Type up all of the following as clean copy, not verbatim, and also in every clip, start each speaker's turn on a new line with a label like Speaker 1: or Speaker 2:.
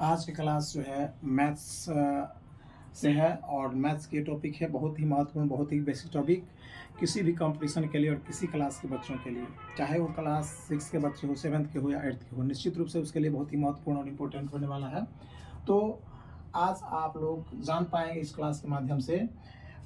Speaker 1: आज की क्लास जो है मैथ्स से है और मैथ्स के टॉपिक है बहुत ही महत्वपूर्ण, बहुत ही बेसिक टॉपिक किसी भी कंपटीशन के लिए और किसी क्लास के बच्चों के लिए, चाहे वो क्लास 6 के बच्चे हो, 7th के हो या 8th के हो, निश्चित रूप से उसके लिए बहुत ही महत्वपूर्ण और इम्पोर्टेंट होने वाला है। तो आज आप लोग जान पाएंगे इस क्लास के माध्यम से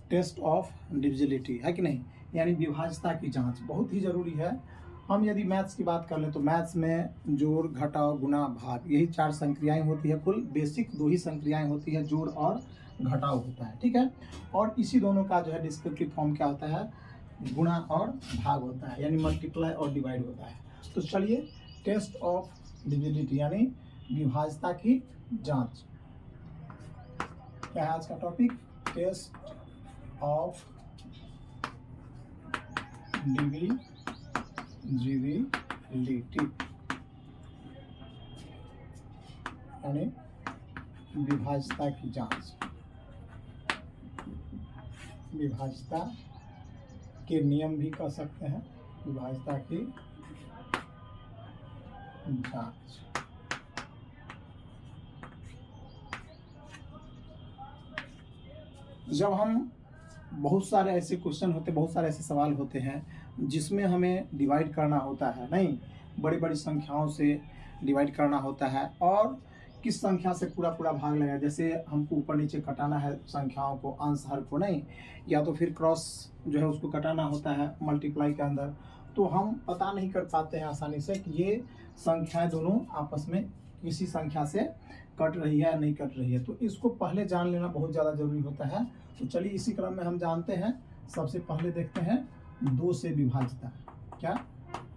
Speaker 1: टेस्ट ऑफ डिविजिबिलिटी, है कि नहीं, यानी विभाज्यता की जाँच बहुत ही ज़रूरी है। हम यदि मैथ्स की बात कर लें तो मैथ्स में जोड़, घटाव, गुणा, भाग, यही 4 संक्रियाएं होती है। कुल बेसिक 2 ही संक्रियाएं होती है, जोड़ और घटाव होता है, ठीक है। और इसी दोनों का जो है डिस्क्रिप्टिव फॉर्म क्या होता है, गुणा और भाग होता है, यानी मल्टीप्लाई और डिवाइड होता है। तो चलिए टेस्ट ऑफ डिविजिबिलिटी यानी विभाज्यता की जाँच क्या है आज का टॉपिक, टेस्ट ऑफ डिविजिबिलिटी यानी विभाज्यता की जांच, विभाज्यता के नियम भी कह सकते हैं, विभाज्यता की जांच। जब हम बहुत सारे ऐसे क्वेश्चन होते, बहुत सारे ऐसे सवाल होते हैं जिसमें हमें डिवाइड करना होता है, नहीं, बड़ी बड़ी संख्याओं से डिवाइड करना होता है और किस संख्या से पूरा पूरा भाग लगाए, जैसे हमको ऊपर नीचे कटाना है संख्याओं को, अंश हर को, नहीं, या तो फिर क्रॉस जो है उसको कटाना होता है मल्टीप्लाई के अंदर, तो हम पता नहीं कर पाते हैं आसानी से कि ये संख्याएं दोनों आपस में किसी संख्या से कट रही है या नहीं कट रही है। तो इसको पहले जान लेना बहुत ज़्यादा ज़रूरी होता है। तो चलिए इसी क्रम में हम जानते हैं। सबसे पहले देखते हैं 2 से विभाज्यता, क्या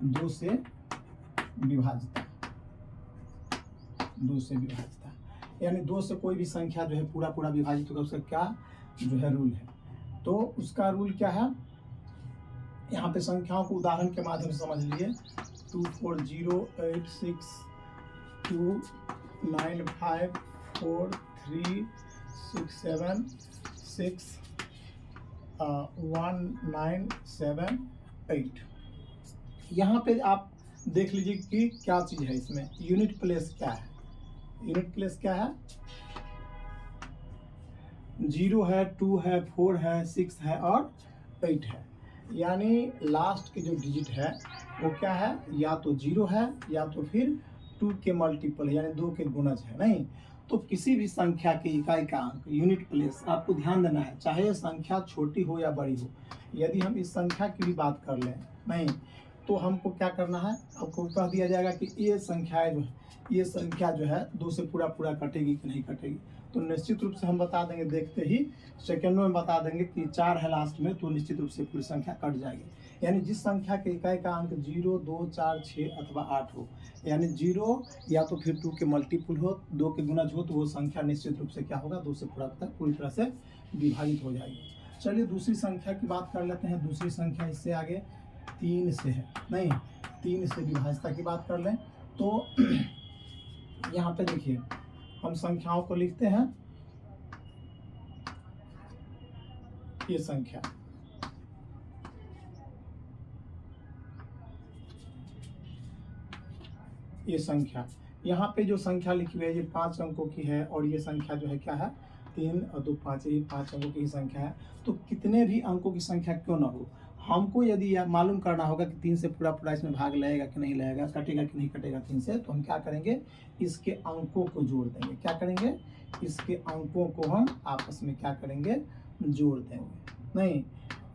Speaker 1: 2 से विभाज्यता, 2 से विभाज्यता यानी 2 से कोई भी संख्या जो है पूरा पूरा विभाजित होगा, उसका क्या जो है रूल है। तो उसका रूल क्या है, यहाँ पे संख्याओं को उदाहरण के माध्यम से समझ लीजिए। 2 4 0 8 6 2 9 5 4 3 6 7 6 1 9 7 8। यहाँ पे आप देख लीजिए कि क्या चीज़ है इसमें, यूनिट प्लेस क्या है, यूनिट प्लेस क्या है, 0 है, 2 है, 4 है, 6 है और 8 है। यानी लास्ट के जो डिजिट है वो क्या है, या तो 0 है या तो फिर 2 के मल्टीपल यानी 2 के गुणज है, नहीं। तो किसी भी संख्या की इकाई का अंक, यूनिट प्लेस, आपको ध्यान देना है, चाहे संख्या छोटी हो या बड़ी हो। यदि हम इस संख्या की भी बात कर लें, नहीं, तो हमको क्या करना है, आपको कह दिया जाएगा कि ये संख्याएं जो है, ये संख्या जो है 2 से पूरा पूरा कटेगी कि नहीं कटेगी। तो निश्चित रूप से हम बता देंगे, देखते ही सेकंडों में बता देंगे कि 4 है लास्ट में, तो निश्चित रूप से पूरी संख्या कट जाएगी। यानी जिस संख्या के इकाई का अंक 0 2 4 6 अथवा 8 हो, यानी 0 या तो फिर 2 के मल्टीपल हो, 2 के गुणज हो, तो वो संख्या निश्चित रूप से क्या होगा, 2 से पूरी तरह से विभाजित हो जाएगी। चलिए दूसरी संख्या की बात कर लेते हैं। दूसरी संख्या इससे आगे 3 से है, नहीं, 3 से विभाज्यता की बात कर लें तो यहाँ पे देखिए हम संख्याओं को लिखते हैं, ये संख्या, ये संख्या, यहाँ पे जो संख्या लिखी हुई है ये 5 अंकों की है और ये संख्या जो है क्या है, 3 और 2 5, ये 5 अंकों की संख्या है। तो कितने भी अंकों की संख्या क्यों ना हो, हमको यदि यह मालूम करना होगा कि 3 से पूरा पूरा इसमें भाग लगेगा कि नहीं लगेगा, कटेगा कि नहीं कटेगा 3 से, तो हम क्या करेंगे, इसके अंकों को जोड़ देंगे। क्या करेंगे, इसके अंकों को हम आपस में क्या करेंगे, जोड़ देंगे, नहीं,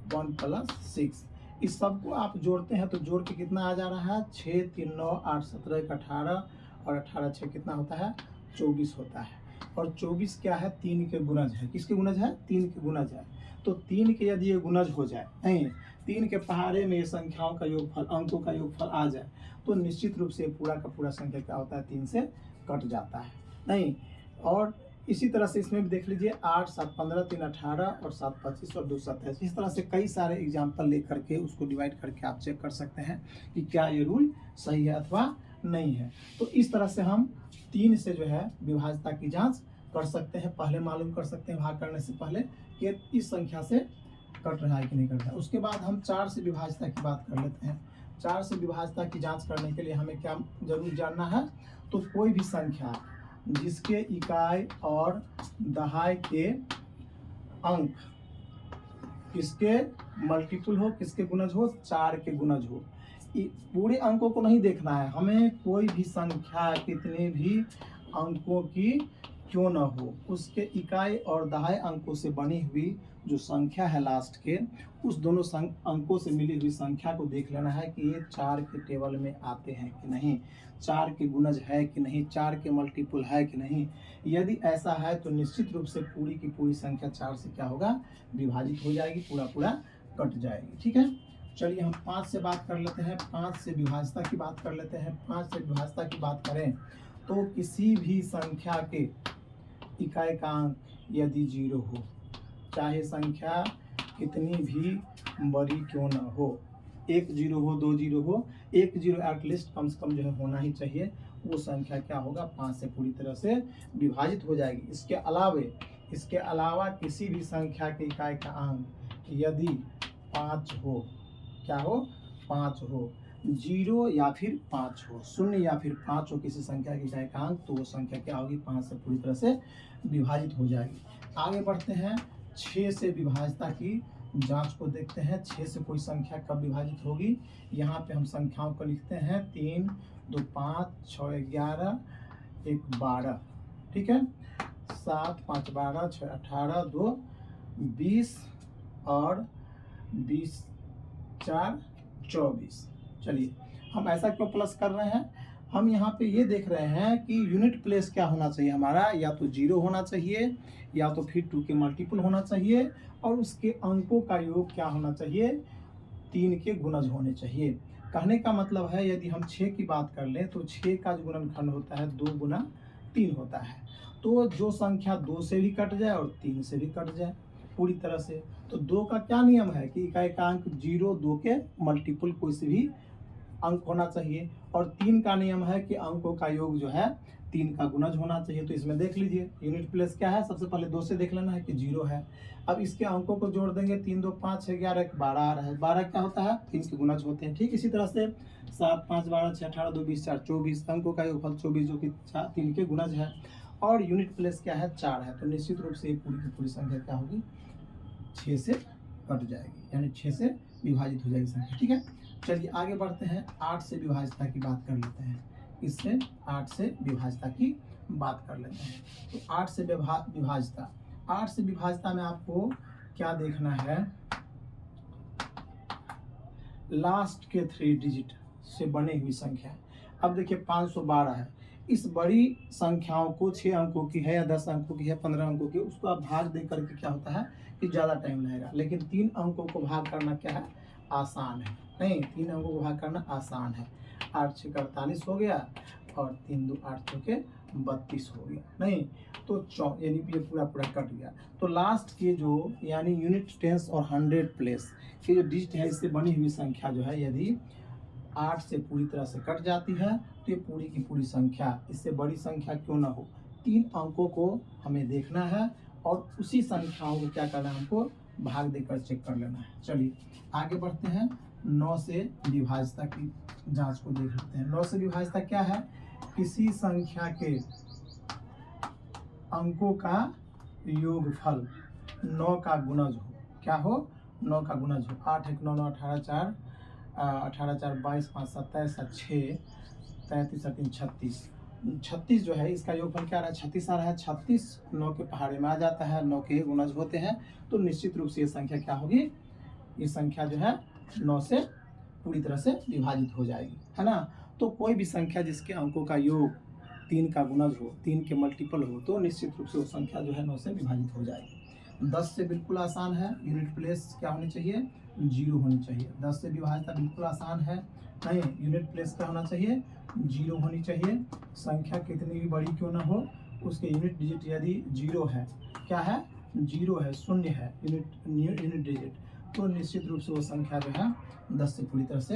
Speaker 1: 1 + 6। इस सब को आप जोड़ते हैं तो जोड़ के कितना आ जा रहा है, 6 3 9 8 17 1 18 और 18 6 कितना होता है, 24 होता है। और 24 क्या है, 3 के गुणज है। किसके गुणज है, 3 के गुणज है। तो 3 के यदि ये गुणज हो जाए, नहीं, 3 के पहाड़े में ये संख्याओं का योगफल, अंकों का योगफल आ जाए, तो निश्चित रूप से पूरा का पूरा संख्या क्या होता है, 3 से कट जाता है, नहीं। और इसी तरह से इसमें भी देख लीजिए, 8 7 15 3 18 और 7 25 और 2 27। इस तरह से कई सारे एग्जाम्पल लेकर के उसको डिवाइड करके आप चेक कर सकते हैं कि क्या ये रूल सही है अथवा नहीं है। तो इस तरह से हम 3 से जो है विभाज्यता की जांच कर सकते हैं, पहले मालूम कर सकते हैं भाग करने से पहले कि इस संख्या से कट रहा है कि नहीं कट रहा है। उसके बाद हम 4 से विभाज्यता की बात कर लेते हैं। 4 से विभाज्यता की जांच करने के लिए हमें क्या जरूर जानना है, तो कोई भी संख्या जिसके इकाई और दहाई के अंक किसके मल्टीपल हो, किसके गुणज हो, 4 के गुणज हो। पूरे अंकों को नहीं देखना है हमें, कोई भी संख्या कितने भी अंकों की क्यों न हो, उसके इकाई और दहाई अंकों से बनी हुई जो संख्या है लास्ट के, उस दोनों अंकों से मिली हुई संख्या को देख लेना है कि ये 4 के टेबल में आते हैं कि नहीं, 4 के गुणज है कि नहीं, 4 के मल्टीपल है कि नहीं। यदि ऐसा है तो निश्चित रूप से पूरी की पूरी संख्या 4 से क्या होगा, विभाजित हो जाएगी, पूरा पूरा कट जाएगी। ठीक है, चलिए हम 5 से बात कर लेते हैं, 5 से विभाज्यता की बात कर लेते हैं। 5 से विभाज्यता की बात करें तो किसी भी संख्या के इकाई का अंक यदि 0 हो, चाहे संख्या कितनी भी बड़ी क्यों ना हो, 1 0 हो, 2 0 हो, 1 0 एटलीस्ट कम से कम जो है होना ही चाहिए, वो संख्या क्या होगा, 5 से पूरी तरह से विभाजित हो जाएगी। इसके अलावा किसी भी संख्या के इकाई का अंक यदि 5 हो, क्या हो, 5 हो, 0 या फिर 5 हो, 0 या फिर 5 हो किसी संख्या की इकाई का अंक, तो वो संख्या क्या होगी, 5 से पूरी तरह से विभाजित हो जाएगी। आगे बढ़ते हैं, 6 से विभाज्यता की जांच को देखते हैं। 6 से कोई संख्या कब विभाजित होगी, यहाँ पे हम संख्याओं को लिखते हैं, 3 2 5 6 11 1 12, ठीक है, 7 5 12 6 18 2 20 और 20 4 24। चलिए हम ऐसा क्यों प्लस कर रहे हैं, हम यहाँ पे ये देख रहे हैं कि यूनिट प्लेस क्या होना चाहिए हमारा, या तो 0 होना चाहिए, या तो फिर 2 के मल्टीपल होना चाहिए, और उसके अंकों का योग क्या होना चाहिए, 3 के गुणज होने चाहिए। कहने का मतलब है यदि हम 6 की बात कर लें तो 6 का जो गुणनखंड होता है 2 गुना 3 होता है, तो जो संख्या 2 से भी कट जाए और 3 से भी कट जाए पूरी तरह से, तो 2 का क्या नियम है कि इकाई का अंक 0, 2 के मल्टीपल कोई से भी अंक होना चाहिए, और 3 का नियम है कि अंकों का योग जो है 3 का गुणज होना चाहिए। तो इसमें देख लीजिए यूनिट प्लेस क्या है, सबसे पहले 2 से देख लेना है कि 0 है। अब इसके अंकों को जोड़ देंगे, 3 2 5 6 11 12 आ रहा है, 12 क्या होता है, 3 के गुणज होते हैं। ठीक इसी तरह से 7 5 12 6 18 2 20 4 24, अंकों का योगफल 24 जो कि 3 के गुणज है, और यूनिट प्लेस क्या है, 4 है। तो निश्चित रूप से ये पूरी की पूरी संख्या क्या होगी, 6 से कट जाएगी, यानी 6 से विभाजित हो जाएगी संख्या। ठीक है, चलिए आगे बढ़ते हैं, 8 से विभाज्यता की बात कर लेते हैं। इससे 8 से विभाज्यता की बात कर लेते हैं। तो 8 से विभाज्यता, 8 से विभाज्यता में आपको क्या देखना है, लास्ट के 3 डिजिट से बनी हुई संख्या। अब देखिए 512 है, इस बड़ी संख्याओं को 6 अंकों की है या 10 अंकों की है, 15 अंकों की, उसको आप भाग दे करके क्या होता है कि ज़्यादा टाइम लगेगा, लेकिन 3 अंकों को भाग करना क्या है, आसान है। नहीं, 3 अंकों को भाग करना आसान है। 8 6 48 हो गया, और 3 2 8 6 के 32 हो गया। नहीं तो यानी ये पूरा पूरा कट गया। तो लास्ट के जो यानी यूनिट, टेंस और 100 प्लेस के जो डिजिट है, इससे बनी हुई संख्या जो है यदि 8 से पूरी तरह से कट जाती है तो ये पूरी की पूरी संख्या, इससे बड़ी संख्या क्यों ना हो, 3 अंकों को हमें देखना है, और उसी संख्याओं को क्या करना है, हमको भाग देकर चेक कर लेना है। चलिए आगे बढ़ते हैं, 9 से विभाज्यता की जांच को देख लेते हैं। 9 से विभाज्यता क्या है, किसी संख्या के अंकों का योगफल 9 का गुणज हो, क्या हो, 9 का गुणज हो। 8 1 9 9 18 4 18 4 22 5 27 6 33 3 36, 36 जो है इसका योगफल क्या आ रहा है, 36 आ रहा है। 36 9 के पहाड़े में आ जाता है, 9 के गुणज होते हैं, तो निश्चित रूप से ये संख्या क्या होगी, ये संख्या जो है 9 से पूरी तरह से विभाजित हो जाएगी, है ना। तो कोई भी संख्या जिसके अंकों का योग 3 का गुणज हो, 3 के मल्टीपल हो, तो निश्चित रूप से वो संख्या जो है 9 से विभाजित हो जाएगी। 10 से बिल्कुल आसान है, यूनिट प्लेस क्या होनी चाहिए, 0 होनी चाहिए। 10 से विभाज्यता बिल्कुल आसान है, नहीं यूनिट प्लेस क्या होना चाहिए, 0 होनी चाहिए। संख्या कितनी भी बड़ी क्यों ना हो, उसके यूनिट डिजिट यदि 0 है, क्या है, 0 है, 0 है यूनिट डिजिट, तो निश्चित रूप से वो संख्या जो है 10 से पूरी तरह से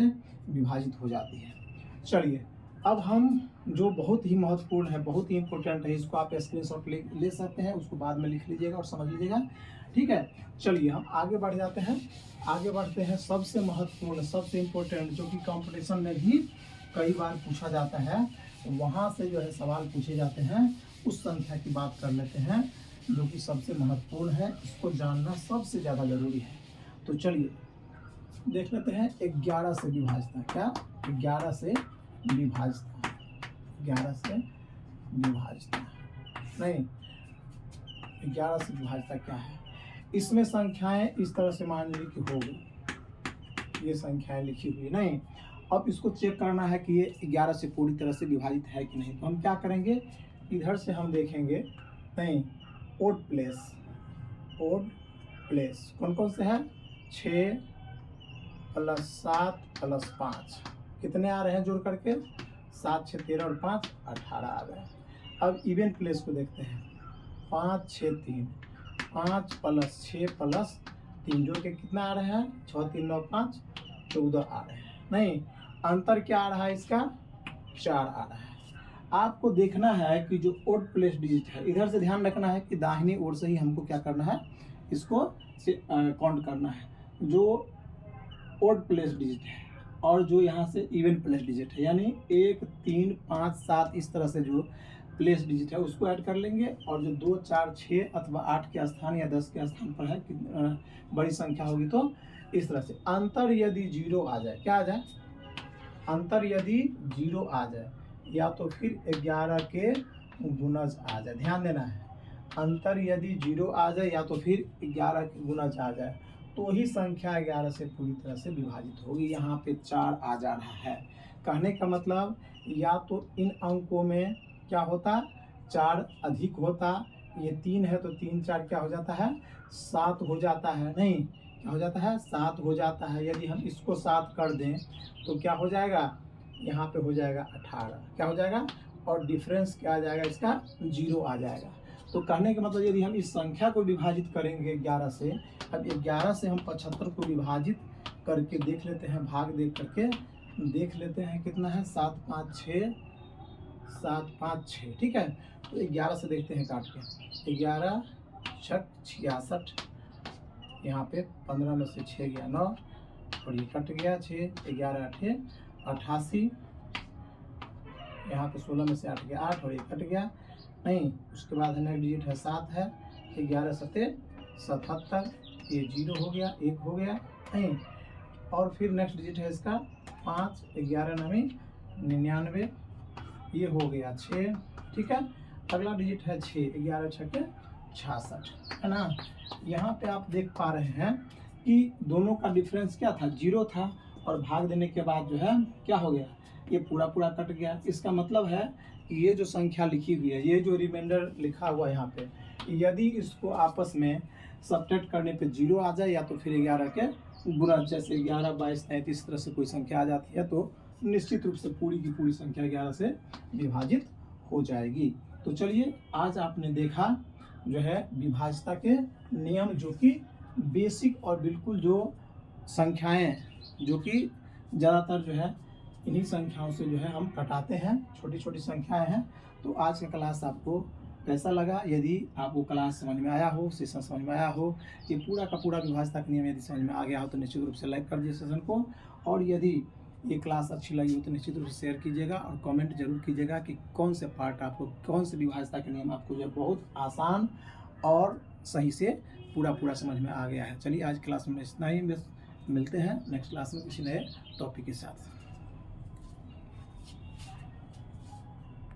Speaker 1: विभाजित हो जाती है। चलिए अब हम जो बहुत ही महत्वपूर्ण है, बहुत ही इंपॉर्टेंट है, इसको आप स्क्रीनशॉट ले सकते हैं, उसको बाद में लिख लीजिएगा और समझ लीजिएगा। ठीक है, चलिए हम आगे बढ़ जाते हैं। आगे बढ़ते हैं, सबसे महत्वपूर्ण, सबसे इम्पोर्टेंट, जो कि कंपटीशन में भी कई बार पूछा जाता है, वहाँ से जो है सवाल पूछे जाते हैं, उस संख्या की बात कर लेते हैं जो कि सबसे महत्वपूर्ण है, इसको जानना सबसे ज़्यादा जरूरी है। तो चलिए देख लेते हैं 11 से विभाजता क्या, 11 से विभाजता, 11 से विभाजता नहीं, 11 से विभाजता क्या है। इसमें संख्याएं इस तरह से मान ली कि होगी, ये संख्याएं लिखी हुई नहीं। अब इसको चेक करना है कि ये 11 से पूरी तरह से विभाजित है कि नहीं। तो हम क्या करेंगे, इधर से हम देखेंगे नहीं, ओड प्लेस, ओड प्लेस कौन कौन से हैं, 6 + 7 + 5 कितने आ रहे हैं जोड़ करके, 7 6 13 और 5 18 आ गए। अब इवन प्लेस को देखते हैं, 5 6 3, 5 + 6 + 3 जोड़ के कितना आ रहे हैं, 6 3 9 5 14 आ रहे हैं। नहीं, अंतर क्या आ रहा है इसका, 4 आ रहा है। आपको देखना है कि जो ओड प्लेस डिजिट है, इधर से ध्यान रखना है कि दाहिनी ओर से ही हमको क्या करना है, इसको से काउंट करना है। जो ओड प्लेस डिजिट है और जो यहाँ से इवन प्लेस डिजिट है, यानी 1 3 5 7 इस तरह से जो प्लेस डिजिट है उसको ऐड कर लेंगे, और जो 2 4 6 अथवा 8 के स्थान या 10 के स्थान पर है बड़ी संख्या होगी तो इस तरह से। अंतर यदि 0 आ जाए, क्या आ जाए, अंतर यदि 0 आ जाए या तो फिर 11 के गुणज आ जाए, ध्यान देना है, अंतर यदि 0 आ जाए या तो फिर 11 के गुणज आ जाए तो ही संख्या 11 से पूरी तरह से विभाजित होगी। यहाँ पे 4 आ जा रहा है, कहने का मतलब या तो इन अंकों में क्या होता, 4 अधिक होता, ये 3 है तो 3 4 क्या हो जाता है, 7 हो जाता है। नहीं, क्या हो जाता है, 7 हो जाता है। यदि हम इसको 7 कर दें तो क्या हो जाएगा, यहाँ पे हो जाएगा 18, क्या हो जाएगा, और डिफरेंस क्या आ जाएगा इसका, 0 आ जाएगा। तो कहने का मतलब यदि हम इस संख्या को विभाजित करेंगे 11 से, अब 11 से हम 75 को विभाजित करके देख लेते हैं, भाग देख करके देख लेते हैं कितना है, 7 5 6, 7 5 6, ठीक है। तो 11 से देखते हैं काट के, 11 6 66, यहाँ पे 15 में से 6 गया 9 और ये कट गया 6, 11 8 88, यहाँ पे 16 में से 8 गया 8 और ये कट गया नहीं। उसके बाद नेक्स्ट डिजिट है 7 है, 11 7 77, ये 0 हो गया, 1 हो गया नहीं। और फिर नेक्स्ट डिजिट है इसका 5, 11 9 99, ये हो गया 6, ठीक है। अगला डिजिट है 6, 11 6 66, है ना। यहाँ पे आप देख पा रहे हैं कि दोनों का डिफरेंस क्या था, 0 था, और भाग देने के बाद जो है क्या हो गया, ये पूरा पूरा कट गया। इसका मतलब है कि ये जो संख्या लिखी हुई है, ये जो रिमाइंडर लिखा हुआ है यहाँ पे, यदि इसको आपस में सब्ट्रैक्ट करने पे 0 आ जाए या तो फिर 11 के गुणा, जैसे 11 22 33 इस तरह से कोई संख्या आ जाती है तो निश्चित रूप से पूरी की पूरी संख्या 11 से विभाजित हो जाएगी। तो चलिए आज आपने देखा जो है विभाज्यता के नियम, जो कि बेसिक और बिल्कुल जो संख्याएं जो कि ज़्यादातर जो है इन्हीं संख्याओं से जो है हम कटाते हैं, छोटी छोटी संख्याएं हैं। तो आज का क्लास आपको कैसा लगा, यदि आपको क्लास समझ में आया हो, सेशन समझ में आया हो, ये पूरा का पूरा विभाज्यता का नियम यदि समझ में आ गया हो तो निश्चित रूप से लाइक कर दीजिए सेशन को, और यदि ये क्लास अच्छी लगी हो तो निश्चित रूप से शेयर कीजिएगा और कमेंट जरूर कीजिएगा कि कौन से पार्ट आपको, कौन से विभाज्यता के नियम आपको जो है बहुत आसान और सही से पूरा समझ में आ गया है। चलिए आज क्लास में इतना ही, मिलते हैं नेक्स्ट क्लास में किसी नए टॉपिक के साथ।